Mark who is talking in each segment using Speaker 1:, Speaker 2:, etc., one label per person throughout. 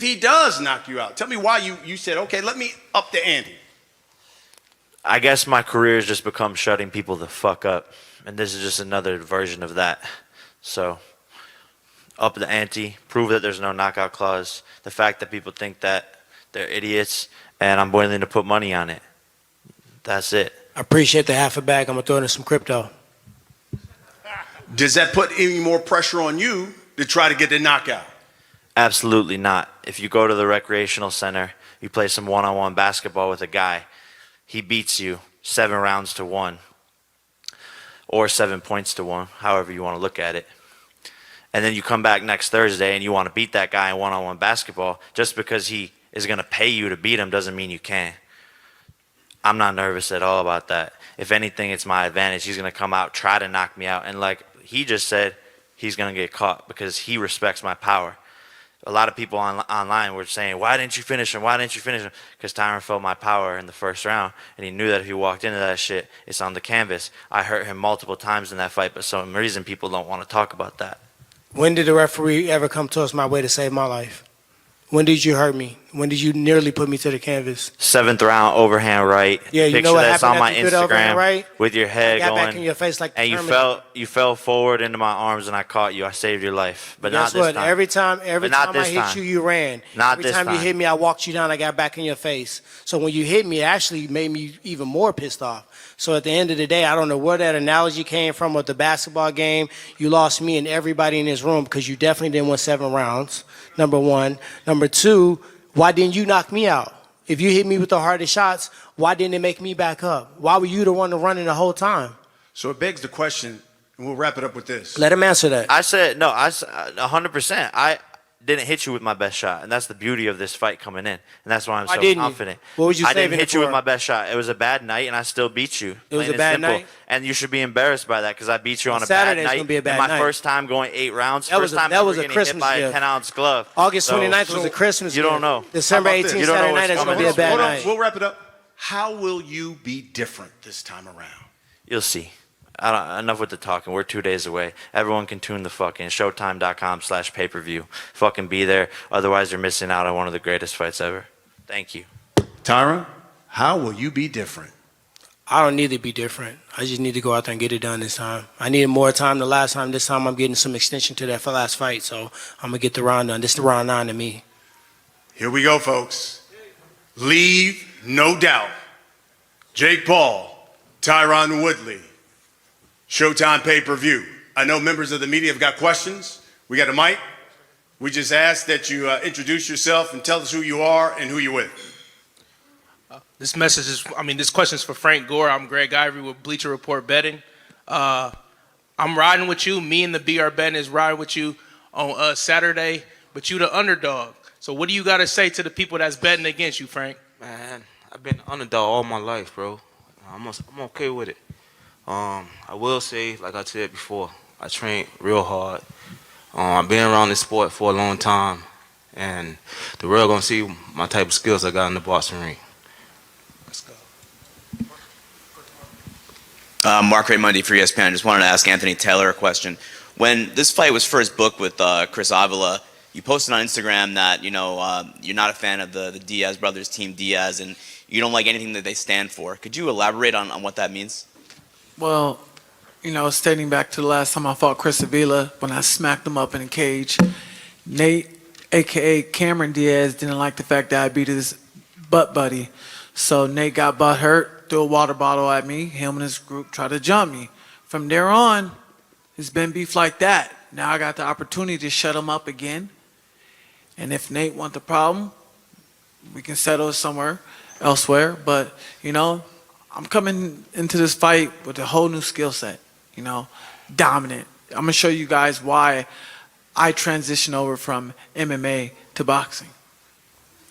Speaker 1: he does knock you out? Tell me why you said, okay, let me up the ante.
Speaker 2: I guess my career has just become shutting people the fuck up. And this is just another version of that. So, up the ante, prove that there's no knockout clause. The fact that people think that they're idiots, and I'm willing to put money on it. That's it.
Speaker 3: I appreciate the half a bag. I'm going to throw in some crypto.
Speaker 1: Does that put any more pressure on you to try to get the knockout?
Speaker 2: Absolutely not. If you go to the recreational center, you play some one-on-one basketball with a guy, he beats you 7 rounds to 1 or 7 points to 1, however you want to look at it. And then you come back next Thursday and you want to beat that guy in one-on-one basketball, just because he is going to pay you to beat him doesn't mean you can. I'm not nervous at all about that. If anything, it's my advantage. He's going to come out, try to knock me out, and like he just said, he's going to get caught because he respects my power. A lot of people online were saying, why didn't you finish him? Why didn't you finish him? Because Tyron felt my power in the first round, and he knew that if he walked into that shit, it's on the canvas. I hurt him multiple times in that fight, but for some reason people don't want to talk about that.
Speaker 3: When did the referee ever come towards my way to save my life? When did you hurt me? When did you nearly put me to the canvas?
Speaker 2: 7th round, overhand right.
Speaker 3: Yeah, you
Speaker 2: Picture
Speaker 3: know what
Speaker 2: that's
Speaker 3: happened
Speaker 2: on my
Speaker 3: after you did overhand
Speaker 2: Instagram
Speaker 3: right?
Speaker 2: with your head
Speaker 3: I got
Speaker 2: going.
Speaker 3: back in your face like the
Speaker 2: and
Speaker 3: Terminator.
Speaker 2: you fell forward into my arms and I caught you. I saved your life, but not
Speaker 3: Guess
Speaker 2: this
Speaker 3: what?
Speaker 2: time.
Speaker 3: Every time I hit
Speaker 2: time.
Speaker 3: you, you ran.
Speaker 2: Not
Speaker 3: Every
Speaker 2: this
Speaker 3: time you
Speaker 2: time.
Speaker 3: hit me, I walked you down. I got back in your face. So when you hit me, it actually made me even more pissed off. So at the end of the day, I don't know where that analogy came from with the basketball game. You lost me and everybody in this room because you definitely didn't win 7 rounds, number one. Number two, why didn't you knock me out? If you hit me with the hardest shots, why didn't it make me back up? Why were you the one running the whole time?
Speaker 1: So it begs the question, and we'll wrap it up with this.
Speaker 3: Let him answer that.
Speaker 2: I said, no, 100%. I didn't hit you with my best shot, and that's the beauty of this fight coming in, and that's why I'm
Speaker 3: Why
Speaker 2: so
Speaker 3: didn't you?
Speaker 2: confident.
Speaker 3: What was you
Speaker 2: I didn't
Speaker 3: saving
Speaker 2: hit
Speaker 3: it
Speaker 2: you with
Speaker 3: for?
Speaker 2: my best shot. It was a bad night, and I still beat you.
Speaker 3: It was
Speaker 2: plain
Speaker 3: a
Speaker 2: and
Speaker 3: bad
Speaker 2: simple.
Speaker 3: night?
Speaker 2: And you should be embarrassed by that because I beat you on a
Speaker 3: Saturday's
Speaker 2: bad night.
Speaker 3: gonna be a bad
Speaker 2: and my
Speaker 3: night.
Speaker 2: first time going 8 rounds.
Speaker 3: That was
Speaker 2: first time
Speaker 3: that
Speaker 2: ever
Speaker 3: was a
Speaker 2: getting
Speaker 3: Christmas
Speaker 2: hit by
Speaker 3: gift.
Speaker 2: a 10-ounce glove.
Speaker 3: August
Speaker 2: So,
Speaker 3: 29th was a Christmas
Speaker 2: You
Speaker 3: gift.
Speaker 2: don't know.
Speaker 3: December
Speaker 1: How about this?
Speaker 3: 18th,
Speaker 2: You don't know
Speaker 3: Saturday
Speaker 2: what's
Speaker 3: night, is going to
Speaker 2: coming.
Speaker 3: be a bad
Speaker 1: Hold on,
Speaker 3: night.
Speaker 1: we'll wrap it up. How will you be different this time around?
Speaker 2: You'll see. Enough with the talking. We're 2 days away. Everyone can tune the fucking Showtime.com/pay-per-view. Fucking be there. Otherwise, you're missing out on one of the greatest fights ever. Thank you.
Speaker 1: Tyron, how will you be different?
Speaker 3: I don't need to be different. I just need to go out there and get it done this time. I needed more time the last time. This time I'm getting some extension to that last fight, so I'm going to get the round done. This is the round 9 to me.
Speaker 1: Here we go, folks. Leave no doubt. Jake Paul, Tyron Woodley, Showtime pay-per-view. I know members of the media have got questions. We got a mic. We just ask that you introduce yourself and tell us who you are and who you're with.
Speaker 4: This message is, this question is for Frank Gore. I'm Greg Ivory with Bleacher Report Betting. I'm riding with you. Me and the BR Betting is riding with you on Saturday, but you the underdog. So what do you got to say to the people that's betting against you, Frank?
Speaker 5: Man, I've been underdog all my life, bro. I'm okay with it. I will say, like I said before, I train real hard. I've been around this sport for a long time, and the world gonna see my type of skills I got in the boxing ring.
Speaker 4: Let's go.
Speaker 6: Mark Raimondi for ESPN. I just wanted to ask Anthony Taylor a question. When this fight was first booked with Chris Avila, you posted on Instagram that you're not a fan of the Diaz brothers, Team Diaz, and you don't like anything that they stand for. Could you elaborate on what that means?
Speaker 7: Well, stating back to the last time I fought Chris Avila, when I smacked him up in a cage, Nate, a.k.a. Cameron Diaz, didn't like the fact that I beat his butt buddy. So Nate got butt hurt, threw a water bottle at me. Him and his group tried to jump me. From there on, it's been beef like that. Now I got the opportunity to shut him up again. And if Nate wants the problem, we can settle it somewhere elsewhere. But, I'm coming into this fight with a whole new skill set, dominant. I'm going to show you guys why I transitioned over from MMA to boxing.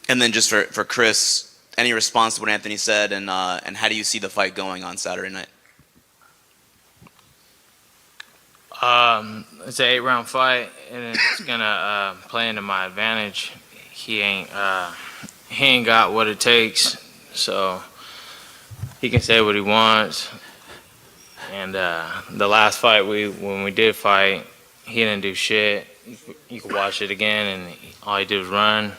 Speaker 6: And then just for Chris, any response to what Anthony said, and how do you see the fight going on Saturday night?
Speaker 8: It's an 8-round fight, and it's gonna play into my advantage. He ain't got what it takes, so he can say what he wants. And the last fight when we did fight, he didn't do shit. You can watch it again, and all he did was run.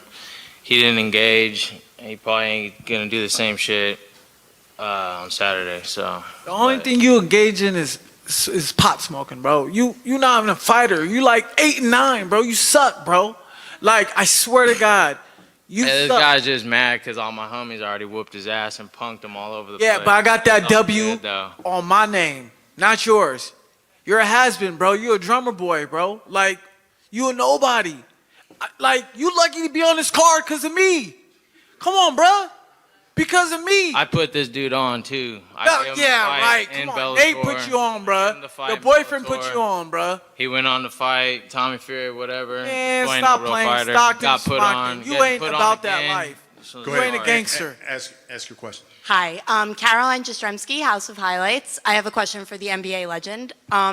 Speaker 8: he didn't engage. He probably ain't gonna do the same shit on Saturday. So
Speaker 7: The only
Speaker 8: but-
Speaker 7: thing you engage in is pot smoking, bro. You not even a fighter. You like 8 and 9, bro. You suck, bro. Like, I swear to God, you
Speaker 8: This
Speaker 7: suck.
Speaker 8: guy's just mad because all my homies already whooped his ass and punked him all over the place.
Speaker 7: Yeah, but I got that
Speaker 8: It's all
Speaker 7: W
Speaker 8: good, though.
Speaker 7: on my name, not yours. You're a has-been, bro. You're a drummer boy, bro. Like, you a nobody. Like, you lucky to be on this card because of me. Come on, bro. Because of me.
Speaker 8: I put this dude on too. I
Speaker 7: No,
Speaker 8: gave him
Speaker 7: yeah,
Speaker 8: the fight
Speaker 7: right.
Speaker 8: in
Speaker 7: Come on.
Speaker 8: Bellator.
Speaker 7: Nate put you on,
Speaker 8: Gave
Speaker 7: bro.
Speaker 8: him the fight
Speaker 7: Your
Speaker 8: in
Speaker 7: boyfriend put
Speaker 8: Bellator.
Speaker 7: you on, bro.
Speaker 8: He went on to fight Tommy Fury, whatever.
Speaker 7: Man,
Speaker 8: Wasn't
Speaker 7: stop
Speaker 8: no real
Speaker 7: playing
Speaker 8: fighter.
Speaker 7: Stockton,
Speaker 8: Got put
Speaker 7: Stockton.
Speaker 8: on.
Speaker 7: You
Speaker 8: Getting
Speaker 7: ain't
Speaker 8: put on
Speaker 7: about that
Speaker 8: again.
Speaker 7: life.
Speaker 8: So
Speaker 7: You ain't a
Speaker 8: sorry.
Speaker 7: gangster.
Speaker 1: Ask your question.
Speaker 9: Hi, Caroline Jastrzemski, House of Highlights. I have a question for the NBA legend.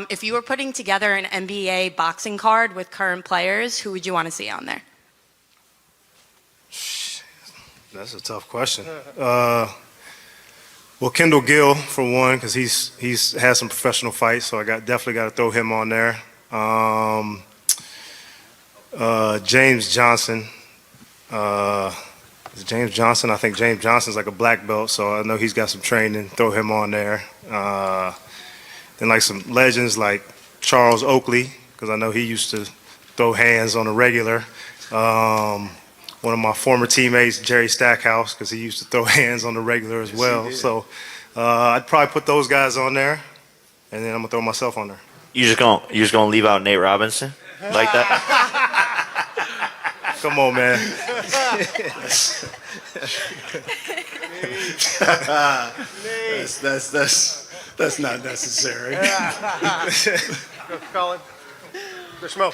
Speaker 9: If you were putting together an NBA boxing card with current players, who would you want to see on there?
Speaker 10: That's a tough question. Well, Kendall Gill for one, because he's had some professional fights, so I definitely got to throw him on there. James Johnson. Is it James Johnson? I think James Johnson's like a black belt, so I know he's got some training. Throw him on there. Then like some legends like Charles Oakley, because I know he used to throw hands on the regular. One of my former teammates, Jerry Stackhouse, because he used to throw hands on the regular as well. So I'd probably put those guys on there, and then I'm gonna throw myself on there.
Speaker 2: You just gonna leave out Nate Robinson like that?
Speaker 10: Come on, man.
Speaker 1: That's not necessary.
Speaker 11: Colin. The Schmo.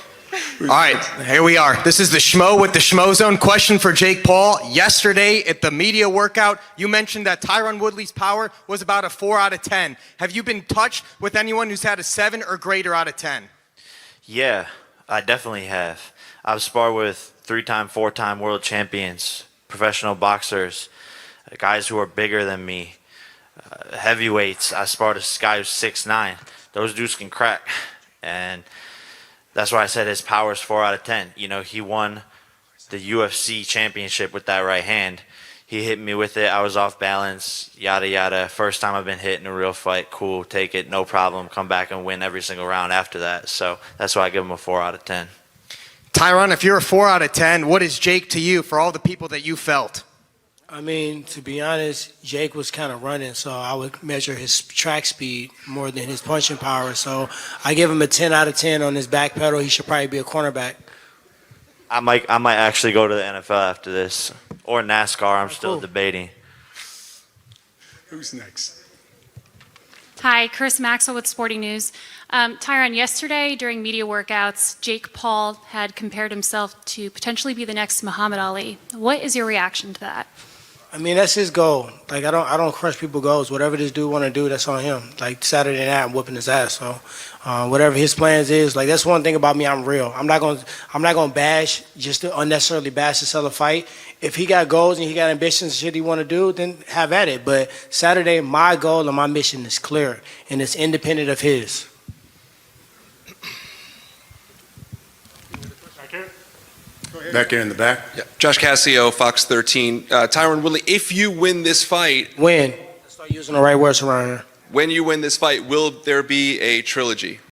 Speaker 11: All right, here we are. This is the Schmo with the Schmo Zone. Question for Jake Paul. Yesterday at the media workout, you mentioned that Tyron Woodley's power was about a 4 out of 10. Have you been touched with anyone who's had a 7 or greater out of 10?
Speaker 2: Yeah, I definitely have. I've sparred with 3-time, 4-time world champions, professional boxers, guys who are bigger than me, heavyweights. I sparred a guy who's 6'9". Those dudes can crack, and that's why I said his power is 4 out of 10. You know, he won the UFC championship with that right hand. He hit me with it. I was off balance, yada, yada. First time I've been hit in a real fight. Cool, take it, no problem. Come back and win every single round after that. So that's why I give him a 4 out of 10.
Speaker 11: Tyron, if you're a 4 out of 10, what is Jake to you for all the people that you felt?
Speaker 3: I mean, to be honest, Jake was kind of running, so I would measure his track speed more than his punching power. So I give him a 10 out of 10 on his back pedal. He should probably be a cornerback.
Speaker 2: I might actually go to the NFL after this, or NASCAR. I'm still debating.
Speaker 1: Who's next?
Speaker 12: Hi, Chris Maxwell with Sporting News. Tyron, yesterday during media workouts, Jake Paul had compared himself to potentially be the next Muhammad Ali. What is your reaction to that?
Speaker 3: I mean, that's his goal. Like, I don't crush people's goals. Whatever this dude want to do, that's on him. Like, Saturday night, I'm whooping his ass. So, whatever his plans is, like, that's one thing about me. I'm real. I'm not gonna bash just to unnecessarily bash to sell a fight. If he got goals and he got ambitions and shit he want to do, then have at it. But Saturday, my goal and my mission is clear, and it's independent of his.
Speaker 1: Back here in the back.
Speaker 13: Yeah. Josh Cassio, Fox 13. Tyron Woodley, if you win this fight,
Speaker 3: Start using the right words around here.
Speaker 13: when you win this fight, will there be a trilogy?